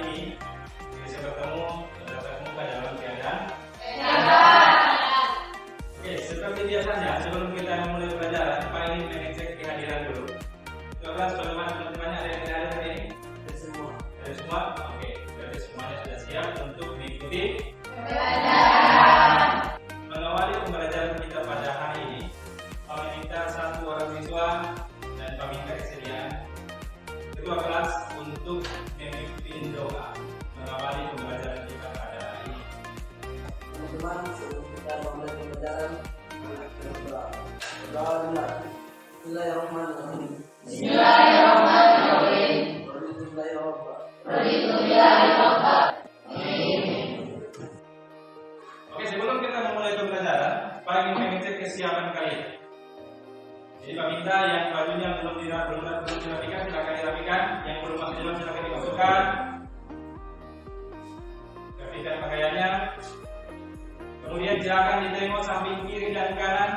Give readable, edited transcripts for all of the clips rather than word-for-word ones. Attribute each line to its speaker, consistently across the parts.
Speaker 1: ini bisa bertemu tatap muka dalam keadaan. Oke, seperti biasanya sebelum kita memulai pelajaran, Pak ingin mengecek kehadiran dulu. Kelas teman-teman ada yang tidak hadir hari ini? Ada semua. Ada semua? Oke, berarti semuanya sudah siap untuk mengikuti pelajaran. Mengawali pembelajaran kita pada hari ini, kami minta satu orang siswa dan kami minta kesediaan ketua kelas untuk memimpin doa mengawali pembelajaran kita pada hari ini.
Speaker 2: Teman-teman, sebelum kita memulai pembelajaran, berdoa. Bismillahirrahmanirrahim.
Speaker 3: Bismillahirrahmanirrahim.
Speaker 1: Oke, sebelum kita memulai pembelajaran, Pak ingin mengecek kesiapan kalian. Jadi Pak minta yang bajunya belum dirapikan, silakan dirapikan. Yang belum masuk dalam silakan dimasukkan. Rapikan pakaiannya. Kemudian silakan ditengok samping kiri dan kanan.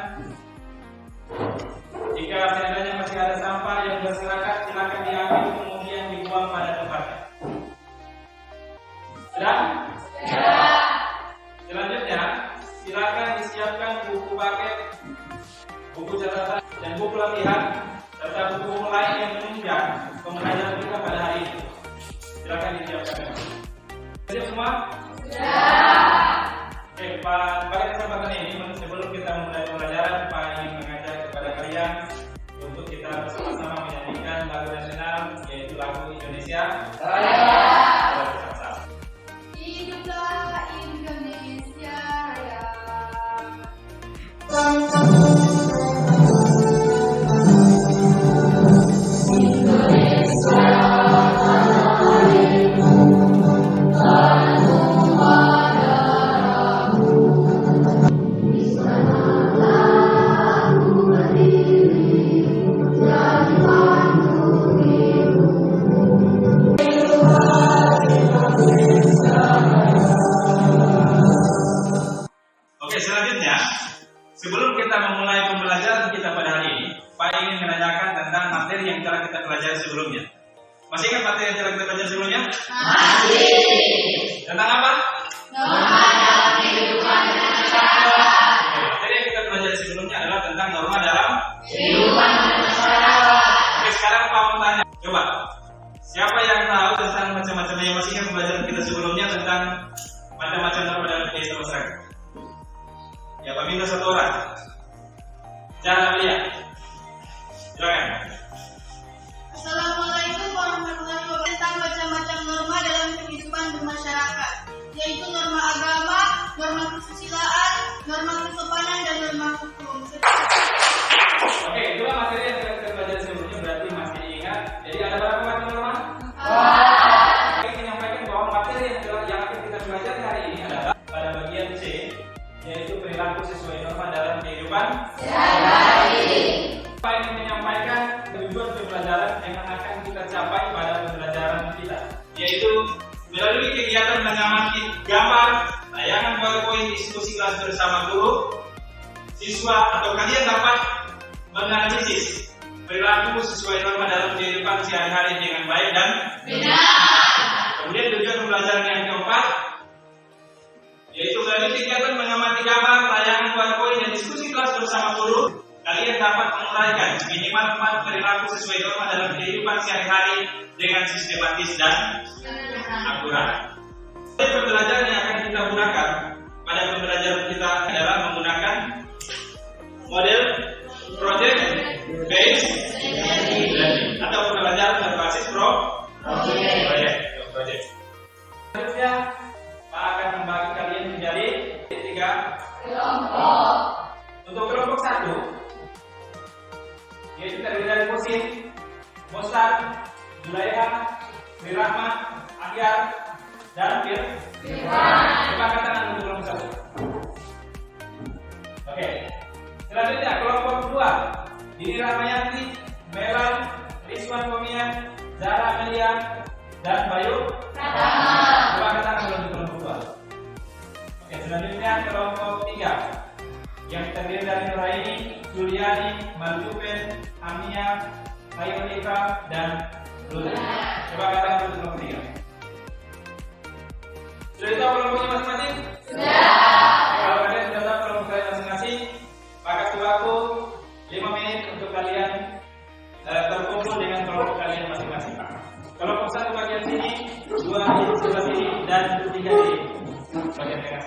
Speaker 1: Jika seandainya masih ada sampah yang berserakan, silakan diambil kemudian dibuang pada tempatnya. Sudah? Selanjutnya, silakan disiapkan buku paket, buku catatan, dan buku latihan, serta buku lain yang menunjang pembelajaran kita pada hari ini. Silakan disiapkan. Siap semua? Oke, pada kesempatan ini, sebelum kita memulai pembelajaran, Pak ingin mengajak kepada kalian untuk kita bersama-sama menyanyikan lagu nasional, yaitu lagu Indonesia Raya.
Speaker 3: Hiduplah Indonesia Raya.
Speaker 1: Oke, selanjutnya, sebelum kita memulai pembelajaran kita pada hari ini, Pak ingin menanyakan tentang materi yang telah kita pelajari sebelumnya. Masih ingat materi yang telah kita pelajari sebelumnya? Masih. Tentang apa? Oke, materi yang kita pelajari sebelumnya adalah tentang norma dalam kehidupan masyarakat. Oke, sekarang Pak mau tanya, coba, siapa yang tahu tentang macam-macam yang masih ingat pembelajaran kita sebelumnya tentang macam-macam norma dalam kehidupan masyarakat? Ya, Pak minta satu orang. Jangan lihat. Silakan.
Speaker 3: Assalamualaikum warahmatullahi wabarakatuh. Tentang macam-macam norma dalam kehidupan bermasyarakat, yaitu norma agama, norma kesusilaan, norma kesopanan, dan norma hukum.
Speaker 1: Oke, itulah materi yang kita pelajari sebelumnya, berarti masih ingat. Jadi ada berapa macam norma? Saya ingin menyampaikan bahwa materi yang akan kita pelajari hari ini adalah pada bagian C, yaitu perilaku sesuai norma dalam kehidupan sehari-hari. Saya ingin menyampaikan tujuan pembelajaran yang akan kita capai pada pembelajaran kita, yaitu melalui kegiatan mengamati gambar, tayangan PowerPoint, diskusi kelas bersama guru, siswa atau kalian dapat menganalisis perilaku sesuai norma dalam kehidupan sehari-hari dengan baik dan benar. Kemudian tujuan pembelajaran yang keempat, yaitu melalui kegiatan mengamati gambar, tayangan PowerPoint, dan diskusi kelas bersama guru, kalian dapat menguraikan minimal 4 perilaku sesuai norma dalam kehidupan sehari-hari dengan sistematis dan akurat. Pembelajaran yang akan kita gunakan pada pembelajaran kita adalah menggunakan model project based learning atau pembelajaran berbasis project. Selanjutnya, Pak akan membagi kalian menjadi 3 kelompok. Untuk kelompok 1, yaitu terdiri dari Musin, Mostar, Zulaiha, Sri Rahmat, Ahyar, dan Firman. Coba katakan untuk kelompok 1. Oke. Selanjutnya kelompok 2, Dini Rahmayati, Melal, Rizwan Komian, Zara Amelia, dan Bayu Pratama. Coba katakan untuk kelompok 2. Oke, selanjutnya kelompok 3, yang terdiri dari Nuraini, Juliani, Marjupen, Amia, Hayolika, dan Lula. Coba katakan untuk kelompok 3. Sudah tahu kelompoknya masing-masing? Kalau kalian sudah tahu kelompok kalian masing-masing, maka waktu 5 menit untuk kalian berkumpul dengan kelompok kalian masing-masing. Kelompok 1 bagian sini, 2 di sebelah sini, dan 3 di bagian tengah.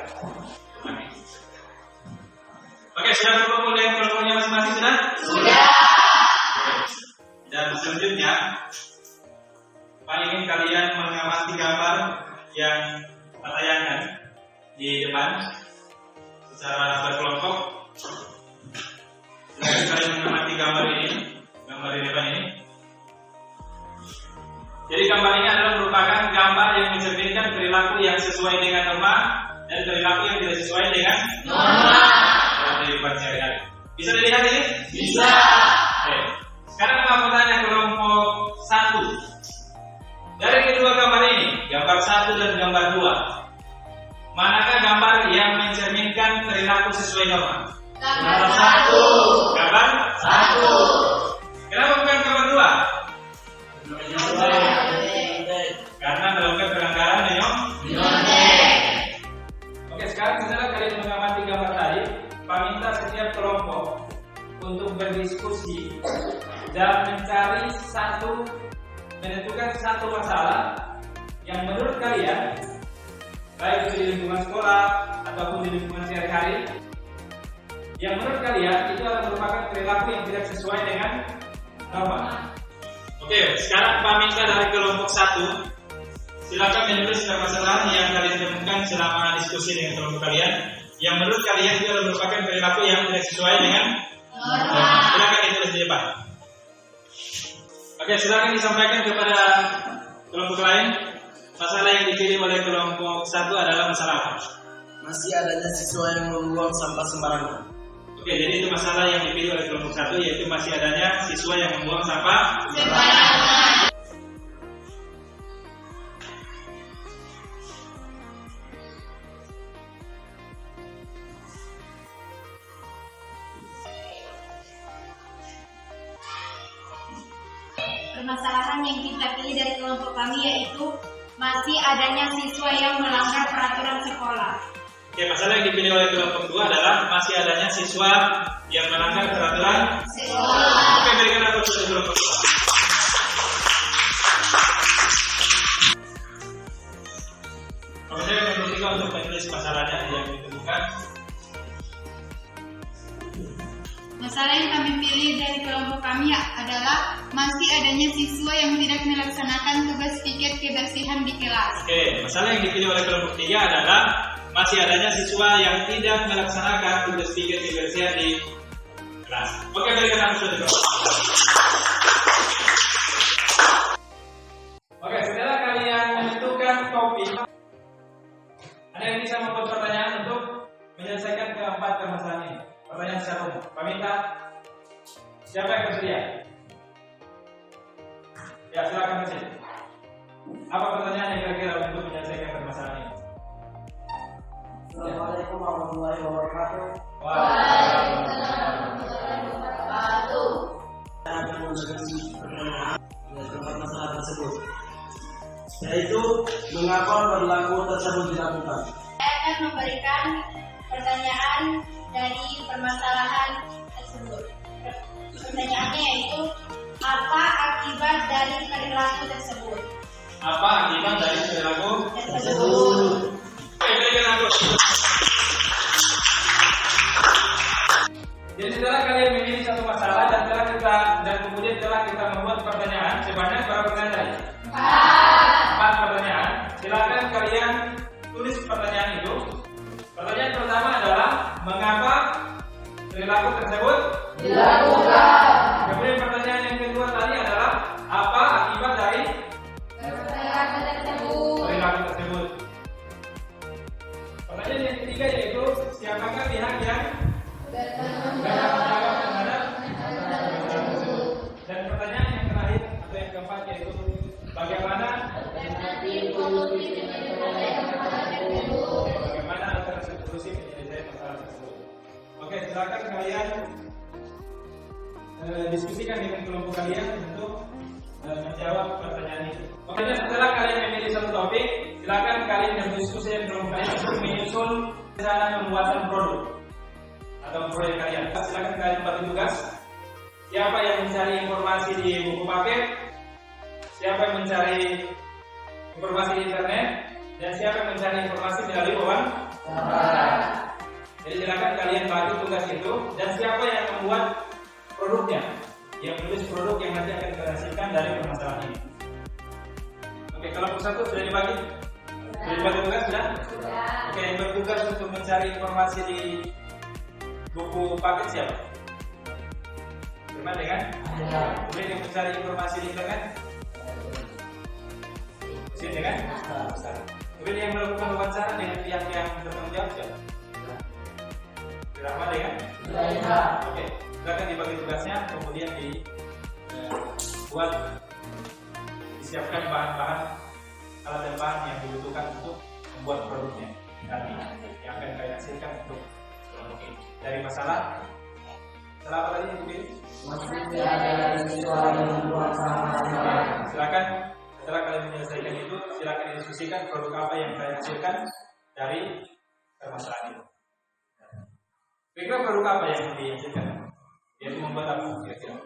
Speaker 1: Oke, sudah berkumpul dengan kelompoknya masing-masing sudah? Sudah. Dan selanjutnya, Pak ingin kalian mengamati gambar yang tertayangkan di depan secara berkelompok. Silakan kalian mengamati gambar ini, gambar di depan ini. Jadi gambar ini adalah merupakan gambar yang mencerminkan perilaku yang sesuai dengan norma dan perilaku yang tidak sesuai dengan norma dalam kehidupan sehari-hari. Bisa dilihat ini? Bisa. Oke. Sekarang aku tanya kelompok 1. Dari kedua gambar ini, gambar 1 dan gambar 2, manakah gambar yang mencerminkan perilaku sesuai norma?
Speaker 3: Gambar 1.
Speaker 1: Gambar 1. Kenapa bukan gambar 2? Karena melakukan pelanggaran nyontek. Oke, sekarang setelah kalian mengamati gambar tadi, Pak minta setiap kelompok untuk berdiskusi dan menentukan satu masalah yang menurut kalian, baik itu di lingkungan sekolah ataupun di lingkungan sehari-hari, yang menurut kalian itu adalah merupakan perilaku yang tidak sesuai dengan norma. Oke, sekarang Pak minta dari kelompok 1, silakan menulis permasalahan yang kalian temukan selama diskusi dengan kelompok kalian, yang menurut kalian itu adalah merupakan perilaku yang tidak sesuai dengan norma. Silakan ditulis di depan. Oke, silakan disampaikan kepada kelompok lain. Masalah yang dipilih oleh kelompok 1 adalah masalah apa?
Speaker 2: Masih adanya siswa yang membuang sampah sembarangan.
Speaker 1: Oke, jadi itu masalah yang dipilih oleh kelompok 1, yaitu masih adanya siswa yang membuang sampah
Speaker 3: Sembarangan. Permasalahan yang kita pilih dari kelompok kami yaitu masih adanya siswa yang melanggar peraturan sekolah.
Speaker 1: Oke, masalah yang dipilih oleh kelompok 2 adalah masih adanya siswa yang melanggar peraturan
Speaker 3: Sekolah.
Speaker 1: Oke, berikan aplaus untuk kelompok 2. Oke, saya akan bertiga untuk menulis masalahnya yang ditemukan.
Speaker 3: Masalah yang kami pilih dari kelompok kami adalah masih adanya siswa yang tidak melaksanakan tugas piket kebersihan di kelas.
Speaker 1: Oke, masalah yang dipilih oleh kelompok 3 adalah masih adanya siswa yang tidak melaksanakan tugas piket kebersihan di kelas. Oke, berikan aplaus untuk kelompok. Oke, setelah kalian menentukan topik, ada yang bisa membuat pertanyaan untuk menyelesaikan keempat permasalahan ini. Pertanyaan secara umum. Pak minta siapa yang bersedia? Ya, silakan mesin. Apa pertanyaan yang kira-kira untuk menyelesaikan permasalahan ini?
Speaker 2: Assalamualaikum warahmatullahi wabarakatuh. Saya akan membagi pertanyaan dari tempat masalah tersebut, yaitu mengapa perilaku tersebut dilakukan.
Speaker 3: Saya akan memberikan pertanyaan dari permasalahan tersebut. Pertanyaannya yaitu apa akibat dari perilaku tersebut?
Speaker 1: Apa akibat dari perilaku
Speaker 3: Tersebut.
Speaker 1: Oke, berikan aplaus. Jadi setelah kalian memilih satu masalah dan kemudian telah kita membuat pertanyaan sebanyak berapa pertanyaan tadi? 4 pertanyaan. Silakan kalian tulis pertanyaan itu. Pertanyaan pertama adalah mengapa perilaku tersebut
Speaker 3: Dilakukan.
Speaker 1: Kemudian pertanyaan yang kedua tadi adalah apa akibat dari
Speaker 3: Perilaku tersebut.
Speaker 1: perilaku tersebut. Pertanyaan yang ketiga yaitu siapakah pihak yang bertanggung jawab terhadap perilaku tersebut. Dan pertanyaan yang terakhir atau yang keempat yaitu bagaimana alternatif solusi penyelesaian masalah tersebut. Oke, silakan kalian diskusikan dengan kelompok kalian untuk menjawab pertanyaan ini. Oke, setelah kalian memilih satu topik, silakan kalian berdiskusi dengan kalian untuk menyusun rencana pembuatan produk atau proyek kalian. Silakan kalian bagi tugas. Siapa yang mencari informasi di buku paket, siapa yang mencari informasi di internet, dan siapa yang mencari informasi melalui wawancara. Jadi silakan kalian bagi tugas itu, dan siapa yang membuat produknya, yang menulis produk yang nanti akan dihasilkan dari permasalahan ini. Oke, kalau satu sudah dibagi? Sudah dibagi tugas sudah? Oke, yang bertugas untuk mencari informasi di buku paket siapa? Firman dengan? Kemudian yang mencari informasi di internet? Mesin dengan? Kemudian yang melakukan wawancara dengan pihak yang bertanggung jawab siapa? Rahmat dengan? Oke, silakan dibagi tugasnya, kemudian dibuat, disiapkan bahan-bahan, alat dan bahan yang dibutuhkan untuk membuat produknya nanti yang akan kalian hasilkan untuk produk ini. Dari masalah apa tadi Bu Billy? Silakan setelah kalian menyelesaikan itu, silakan didiskusikan produk apa yang kalian hasilkan dari permasalahan itu. Kira-kira produk apa yang dihasilkan? Yaitu membuat apa? Kira-kira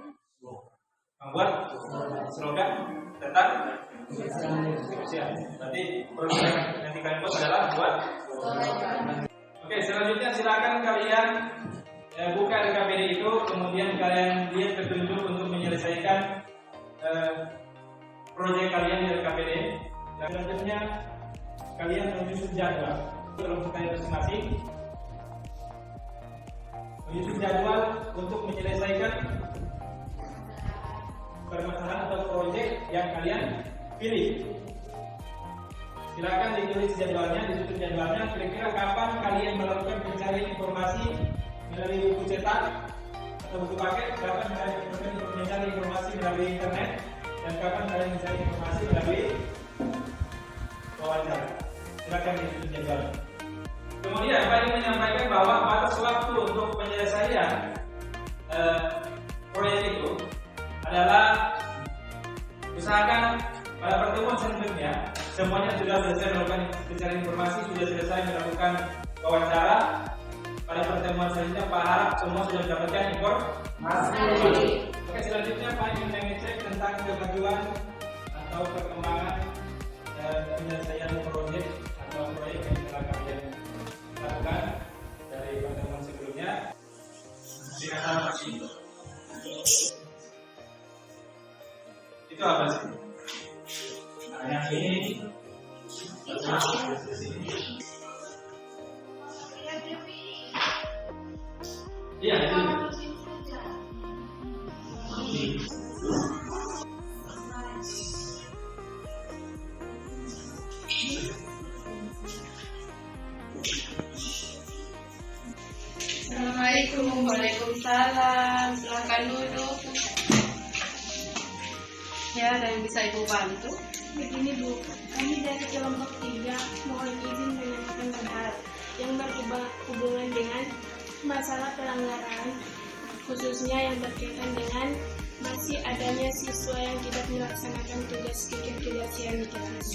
Speaker 1: membuat slogan tentang usia. Berarti produk yang nanti kalian buat adalah buat. Oke, selanjutnya silakan kalian buka RKPD itu, kemudian kalian lihat petunjuk untuk menyelesaikan proyek kalian di RKPD. Dan selanjutnya kalian menyusun jadwal dalam kalian masing-masing. Menyusun jadwal untuk menyelesaikan permasalahan atau proyek yang kalian pilih. Silakan ditulis jadwalnya, disusun jadwalnya. Kira-kira kapan kalian melakukan pencarian informasi melalui buku cetak atau buku paket, kapan kalian mencari informasi melalui internet, dan kapan kalian mencari informasi melalui wawancara. Silakan disusun jadwal. Kemudian Pak ingin menyampaikan bahwa batas waktu untuk penyelesaian proyek itu adalah usahakan pada pertemuan selanjutnya semuanya sudah selesai melakukan pencarian informasi, sudah selesai melakukan wawancara. Pada pertemuan selanjutnya Pak harap semua sudah mendapatkan informasi. Oke, selanjutnya Pak ingin mengecek tentang kemajuan atau perkembangan penyelesaian proyek atau proyek yang telah kalian lakukan dari pertemuan sebelumnya. Silakan Pak. Itu apa sih? Nah, yang ini iya itu.
Speaker 3: Assalamualaikum. Waalaikumsalam. Silakan duduk.
Speaker 4: Ya, dan bisa Ibu bantu?
Speaker 5: Begini Bu, kami dari kelompok 3 mohon izin menanyakan hal yang berhubungan dengan masalah pelanggaran, khususnya yang berkaitan dengan masih adanya siswa yang tidak melaksanakan tugas kegiatan di kelas.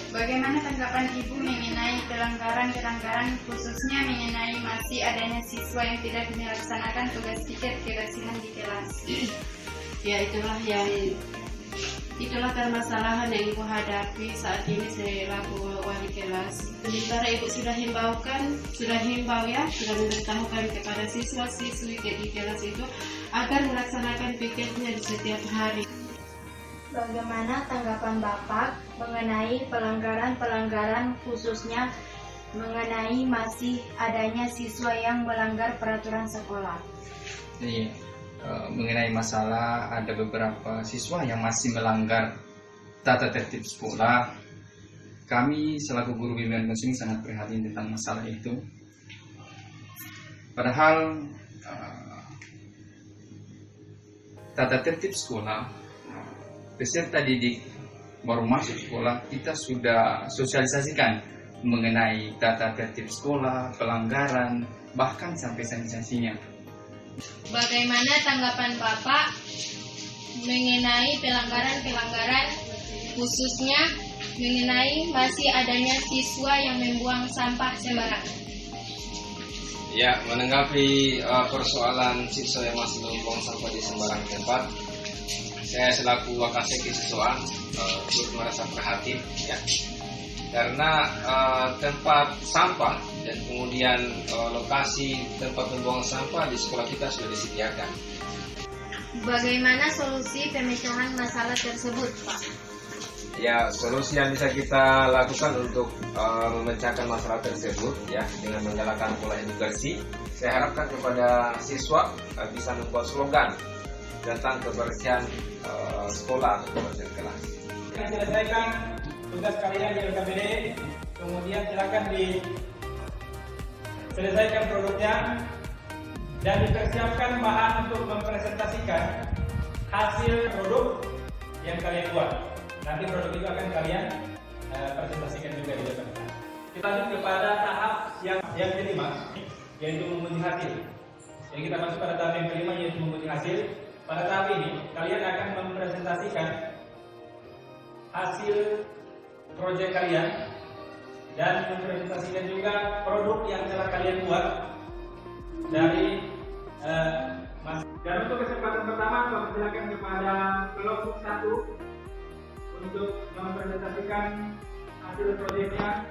Speaker 3: Bagaimana tanggapan Ibu mengenai pelanggaran-pelanggaran, khususnya mengenai masih adanya siswa yang tidak melaksanakan tugas kegiatan di kelas?
Speaker 4: Ya, itulah permasalahan yang Ibu hadapi saat ini selaku wali kelas. Sementara Ibu sudah himbau ya, sudah memberitahukan kepada siswa-siswi di kelas itu agar melaksanakan piketnya di setiap hari.
Speaker 5: Bagaimana tanggapan Bapak mengenai pelanggaran-pelanggaran, khususnya mengenai masih adanya siswa yang melanggar peraturan sekolah?
Speaker 6: Iya, mengenai masalah ada beberapa siswa yang masih melanggar tata tertib sekolah. Kami selaku guru bimbingan konseling sangat prihatin tentang masalah itu. Padahal tata tertib sekolah, peserta didik baru masuk sekolah, kita sudah sosialisasikan mengenai tata tertib sekolah, pelanggaran, bahkan sampai sanksinya.
Speaker 3: Bagaimana tanggapan Bapak mengenai pelanggaran-pelanggaran, khususnya mengenai masih adanya siswa yang membuang sampah sembarangan.
Speaker 7: Ya, menanggapi persoalan siswa yang masih membuang sampah di sembarang tempat, saya selaku Wakaseki siswaan turut merasa prihatin, ya, karena tempat sampah dan kemudian lokasi tempat membuang sampah di sekolah kita sudah disediakan.
Speaker 3: Bagaimana solusi pemecahan masalah tersebut, Pak?
Speaker 7: Ya, solusi yang bisa kita lakukan untuk memecahkan masalah tersebut, ya, dengan menggalakkan pola edukasi. Saya harapkan kepada siswa bisa membuat slogan tentang kebersihan sekolah atau kebersihan kelas.
Speaker 1: Kita selesaikan tugas kalian di LKPD, kemudian silakan diselesaikan produknya dan dipersiapkan bahan untuk mempresentasikan hasil produk yang kalian buat. Nanti produk itu akan kalian presentasikan juga di depan. Kita lanjut kepada tahap yang kelima, yaitu menguji hasil. Jadi kita masuk pada tahap yang kelima, yaitu menguji hasil. Pada tahap ini, kalian akan mempresentasikan hasil proyek kalian dan mempresentasikan juga produk yang telah kalian buat dari dan untuk kesempatan pertama, kami silakan kepada kelompok 1 untuk mempresentasikan hasil proyeknya.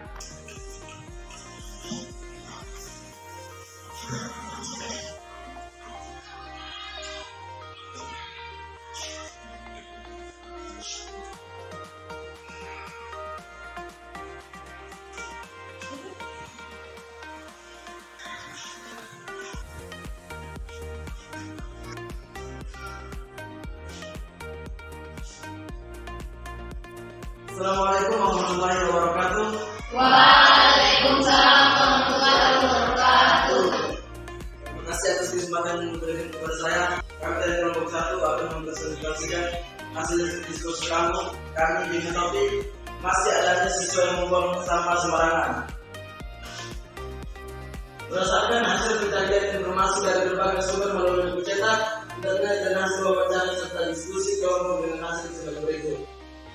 Speaker 2: Assalamualaikum warahmatullahi wabarakatuh.
Speaker 3: Waalaikumsalam warahmatullahi wabarakatuh.
Speaker 2: Terima kasih atas kesempatan yang diberikan kepada saya. Kami dari kelompok 1 akan mempresentasikan hasil diskusi kami dengan topik masih adanya siswa yang membuang sampah sembarangan. Berdasarkan hasil pencarian informasi dari berbagai sumber melalui buku cetak, internet, dan hasil wawancara serta diskusi kelompok dengan hasil sebagai berikut.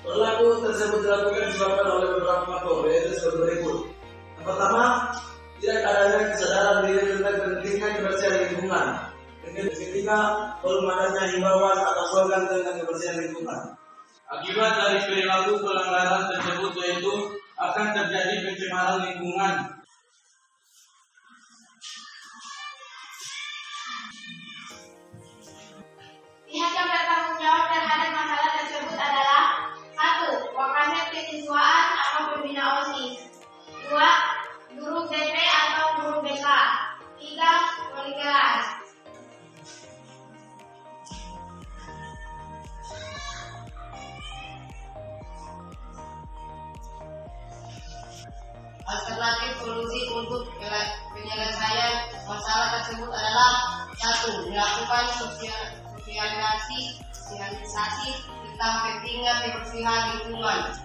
Speaker 2: Perilaku tersebut dilakukan disebabkan oleh beberapa faktor, yaitu sebagai berikut. Yang pertama, tidak adanya kesadaran diri tentang pentingnya kebersihan lingkungan. Yang ketiga, belum adanya himbauan atau slogan tentang kebersihan lingkungan. Akibat dari perilaku pelanggaran tersebut yaitu akan terjadi pencemaran lingkungan.
Speaker 3: Pihak yang bertanggung jawab terhadap masalah tersebut adalah 1. Wakasek kesiswaan atau pembina OSIS. 2. Guru BP atau guru BK. 3. Wali kelas.
Speaker 4: Alternatif solusi untuk penyelesaian masalah tersebut adalah 1. Dilakukan sosialisasi tentang pentingnya kebersihan lingkungan.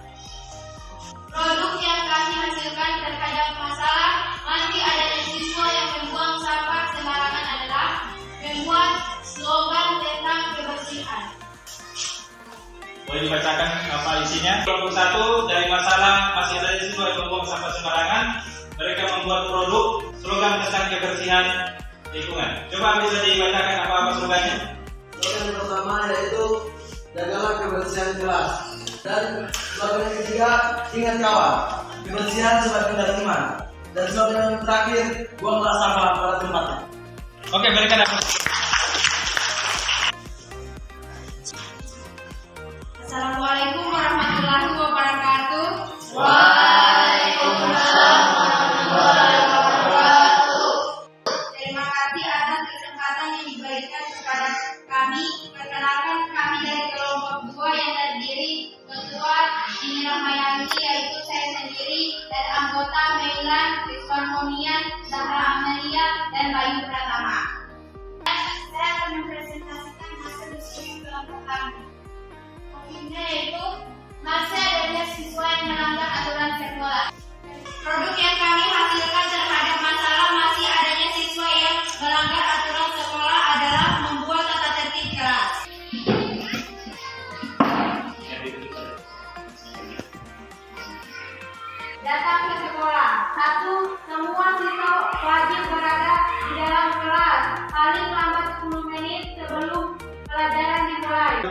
Speaker 3: Produk yang kami hasilkan terhadap masalah masih adanya siswa yang membuang sampah sembarangan adalah membuat slogan tentang kebersihan.
Speaker 1: Boleh dibacakan apa isinya? Kelompok 1 dari masalah masih adanya siswa yang membuang sampah sembarangan. Mereka membuat produk slogan tentang kebersihan lingkungan. Coba bisa dibacakan apa slogannya?
Speaker 2: Slogan yang pertama yaitu jagalah kebersihan kelas. Dan slogan yang ketiga, ingat kawan, kebersihan sebagai iman. Dan slogan yang terakhir, buanglah sampah pada tempatnya.
Speaker 1: Oke, berikan aku.
Speaker 3: Assalamualaikum warahmatullahi wabarakatuh.
Speaker 4: Waalaikumsalam warahmatullahi wabarakatuh.
Speaker 3: Terima kasih atas kesempatan yang diberikan kepada kami. Perkenalkan, kami dari kelompok 2 yang terdiri Ketua Dini Rahmayati, yaitu saya sendiri, dan anggota Meilan, Rizwan Monian, Zahra Amelia, dan Bayu Pratama. Saya akan mempresentasikan hasil diskusi kelompok kami. Topiknya yaitu masih adanya siswa yang melanggar aturan sekolah. Produk yang kami hasilkan terhadap masalah masih adanya siswa yang melanggar aturan sekolah adalah membuat tata tertib kelas. datang ke sekolah. 1. Semua siswa wajib berada di dalam kelas paling lambat 10 menit sebelum pelajaran dimulai.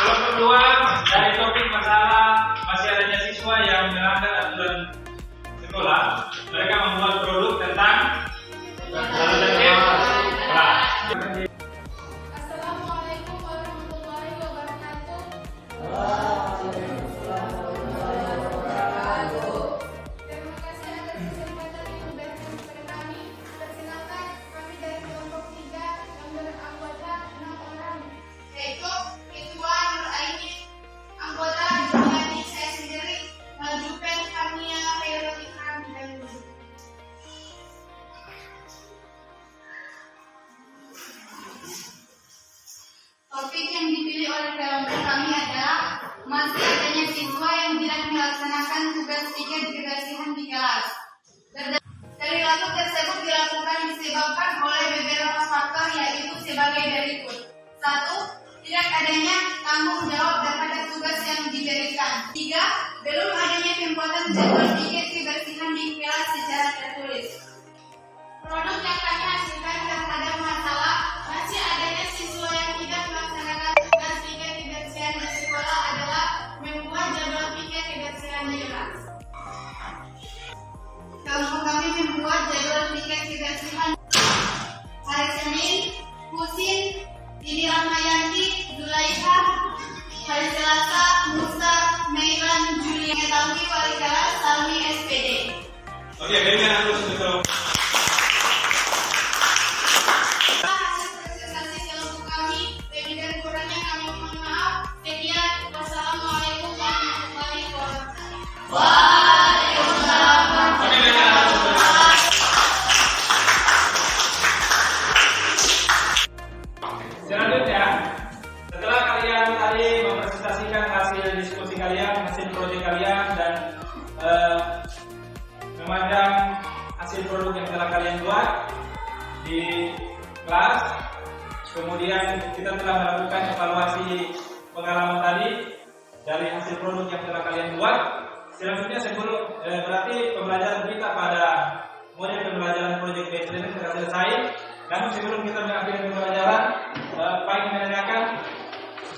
Speaker 1: Kalau kedua, dari topik masalah masih adanya siswa yang melanggar aturan sekolah, mereka membuat produk tentang tata tertib kelas.
Speaker 5: Assalamualaikum warahmatullahi wabarakatuh. Terima kasih atas kesempatan yang diberikan kepada kami. Persilakan kami dari kelompok 3 yang beranggota 6 orang.
Speaker 3: Yaitu Ketua Nur Aini, anggota Juliani, saya sendiri, Jupen Kamia Khairul Ikram dan topik yang dipilih oleh kelompok kami adalah masih adanya siswa yang tidak melaksanakan tugas pikir kebersihan di kelas. Perilaku tersebut dilakukan disebabkan oleh beberapa faktor, yaitu sebagai berikut. 1. Tidak adanya tanggung jawab terhadap tugas yang diberikan. 3. Belum adanya pembuatan jadwal pikir kebersihan di kelas secara tertulis. Produk yang kami hasilkan terhadap masalah masih adanya siswa yang tidak melaksanakan tugas pikir kebersihan di sekolah adalah membuat jadwal pikir kebersihan di kelas. Kelompok kami membuat jadwal pikir kebersihan hari Senin, Husin, Dini Rahmayanti, Zulaikha, hari Selasa, Musa, Meilan, Julia, Mengetahui wali kelas, Salmi, SPD.
Speaker 1: Oke, berikan aku untuk
Speaker 3: Hasil presentasi kelompok kami, lebih dan kurangnya kami mohon maaf. Sekian, wassalamualaikum warahmatullahi wabarakatuh.
Speaker 1: Oke, berikan aku untuk selanjutnya, setelah kalian tadi mempresentasikan hasil diskusi kalian, hasil proyek kalian, dan memandang hasil produk yang telah kalian buat di kelas, kemudian kita telah melakukan evaluasi pengalaman tadi dari hasil produk yang telah kalian buat. Selanjutnya sebelum berarti pembelajaran kita pada model pembelajaran proyek based learning telah selesai. Namun sebelum kita mengakhiri pembelajaran, Pak ingin menanyakan,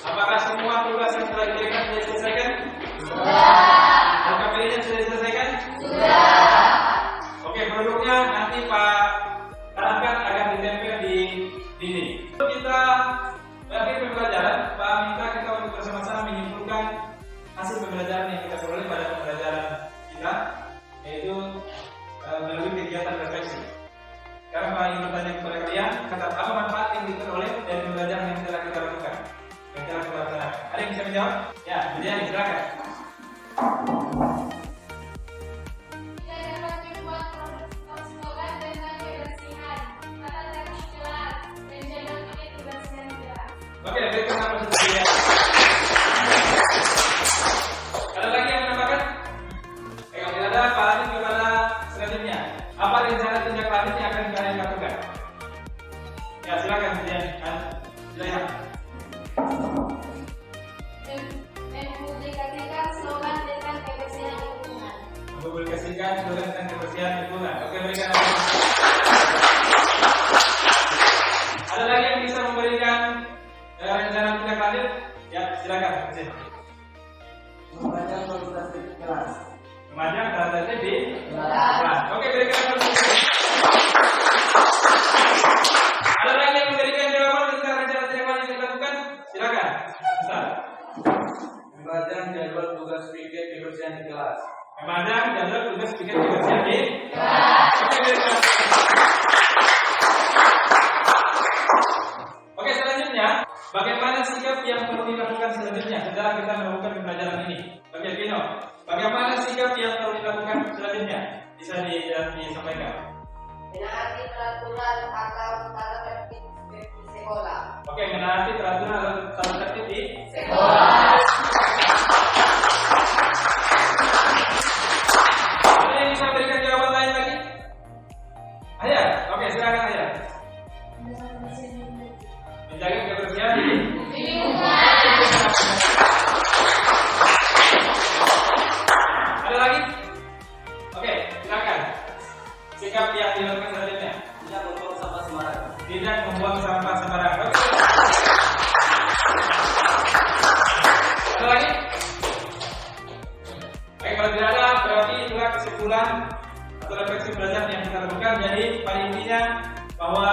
Speaker 1: apakah semua tugas yang telah diberikan sudah diselesaikan? Sudah. KPI-nya sudah diselesaikan? Sudah. Oke, produknya nanti Pak sarankan agar ditempel di dinding. Kita mengakhiri pembelajaran, Pak minta kita untuk bersama-sama menyimpulkan hasil pembelajaran yang kita peroleh pada pembelajaran kita, yaitu melalui kegiatan refleksi. Sekarang Pak ingin bertanya kepada kalian, kata apa manfaat yang diperoleh dari pembelajaran yang telah kita lakukan, yang telah kita laksanakan? Ada yang bisa menjawab? Ya, jadi silakan.
Speaker 5: Kita dapat membuat produk sekolah tentang kebersihan, tata tertib kelas, dan jadwal pikir kebersihan kelas.
Speaker 1: Oke, berikan apa saja. Ada lagi yang menambahkan? Kalau tidak ada, Pak lanjut kepada selanjutnya. Apa rencana tindak lanjut yang akan kalian lakukan? Ya, silakan silakan.
Speaker 5: Mempublikasikan slogan tentang kebersihan lingkungan.
Speaker 1: Mempublikasikan slogan tentang kebersihan lingkungan. Oke, berikan. Ada lagi yang bisa memberikan rencana tindak lanjut? Ya, silakan.
Speaker 2: Membaca kualitas kelas.
Speaker 1: Memajang tata tertib di kelas. Oke, berikan. Ada lagi yang memberikan jawaban tentang rencana tindak lanjut yang dilakukan? Silakan. Bentar.
Speaker 2: Membaca jadwal tugas pikir kebersihan di kelas.
Speaker 1: Memandang jadwal tugas pikir kebersihan di kelas. Oke, selanjutnya, bagaimana sikap yang perlu dilakukan selanjutnya setelah kita melakukan pembelajaran ini? Oke, Pino, bagaimana sikap yang perlu dilakukan selanjutnya? Bisa disampaikan.
Speaker 3: Menaati peraturan atau tata tertib di sekolah.
Speaker 1: Oke, menaati peraturan atau tata tertib di sekolah. Ada yang bisa berikan jawaban lain lagi? Ayah, oke, silakan Ayah. Menjaga kebersihan di lingkungan. kesimpulan atau refleksi belajar yang kita lakukan. Jadi pada intinya bahwa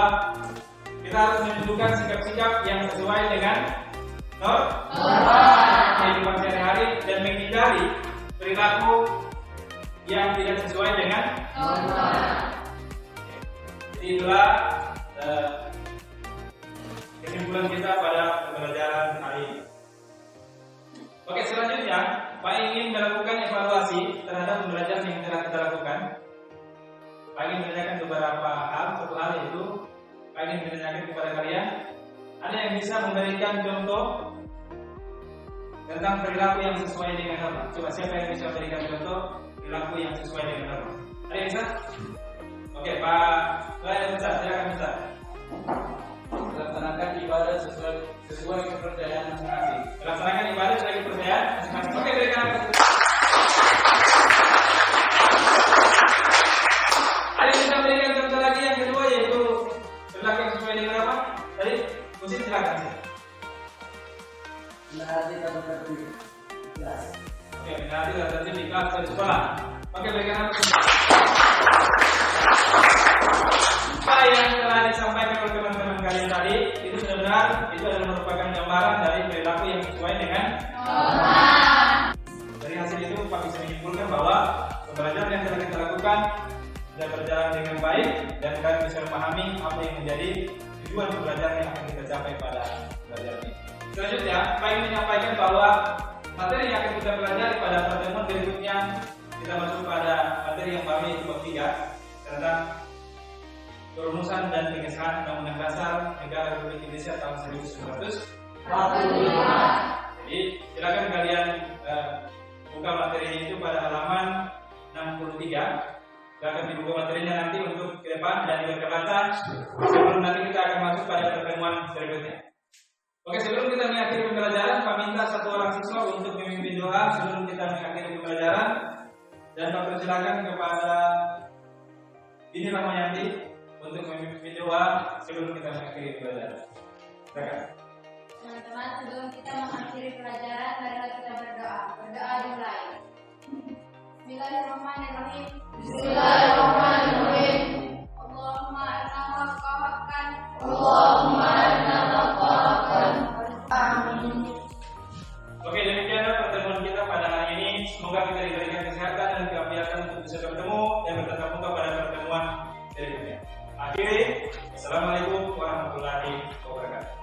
Speaker 1: kita harus menunjukkan sikap-sikap yang sesuai dengan norma kehidupan sehari-hari dan menghindari perilaku yang tidak sesuai dengan norma. Jadi itulah kesimpulan kita pada pembelajaran hari ini. Oke, selanjutnya Pak ingin melakukan evaluasi terhadap pembelajaran yang telah kita lakukan. Pak ingin menanyakan beberapa hal. Satu hal yaitu Pak ingin menanyakan kepada kalian, ada yang bisa memberikan contoh tentang perilaku yang sesuai dengan norma? Coba siapa yang bisa memberikan contoh perilaku yang sesuai dengan norma? Ada yang bisa? Oke, Pak Ustaz, silakan Ustaz.
Speaker 2: Melaksanakan ibadah sesuai kepercayaan masing-masing.
Speaker 1: Melaksanakan ibadah sesuai kepercayaan masing-masing. Oke, berikan apa? Ada yang bisa berikan contoh lagi yang kedua yaitu perilaku yang sesuai dengan apa? Tadi, Musim silakan.
Speaker 2: Menaati tata tertib kelas.
Speaker 1: Oke, menaati tata tertib di kelas dan sekolah. Oke, berikan apa? Apa yang telah disampaikan oleh teman-teman kalian tadi itu benar-benar itu adalah merupakan gambaran dari perilaku yang sesuai dengan norma. Dari hasil itu Pak bisa menyimpulkan bahwa pembelajaran yang telah kita lakukan sudah berjalan dengan baik dan kalian bisa memahami apa yang menjadi tujuan pembelajaran yang akan kita capai pada pembelajaran ini. Selanjutnya, Pak ingin menyampaikan bahwa materi yang akan kita pelajari pada pertemuan berikutnya kita masuk pada materi yang baru yaitu bab 3 tentang perumusan dan pengesahan Undang-Undang Dasar Negara Republik Indonesia tahun 1945. Jadi silakan kalian buka materi itu pada halaman 63. Silakan dibuka materinya nanti untuk ke depan dan juga ke belakang sebelum nanti kita akan masuk pada pertemuan berikutnya. Oke, sebelum kita mengakhiri pembelajaran, Pak minta satu orang siswa untuk memimpin doa sebelum kita mengakhiri pembelajaran dan Pak persilakan kepada Dini Rahmayanti untuk memimpin doa sebelum kita mengakhiri pembelajaran. Silakan.
Speaker 3: Teman-teman, sebelum kita mengakhiri pelajaran, marilah kita berdoa. Berdoa dimulai. Bismillahirrahmanirrahim. Bismillahirrahmanirrahim. Allahumma arina haqqa haqqan. Allahumma arina haqqa haqqan. Amin.
Speaker 1: Oke, demikianlah pertemuan kita pada hari ini. Semoga kita diberikan kesehatan dan keafiatan untuk bisa bertemu dan bertatap muka pada pertemuan berikutnya. Akhiri, Assalamualaikum warahmatullahi wabarakatuh.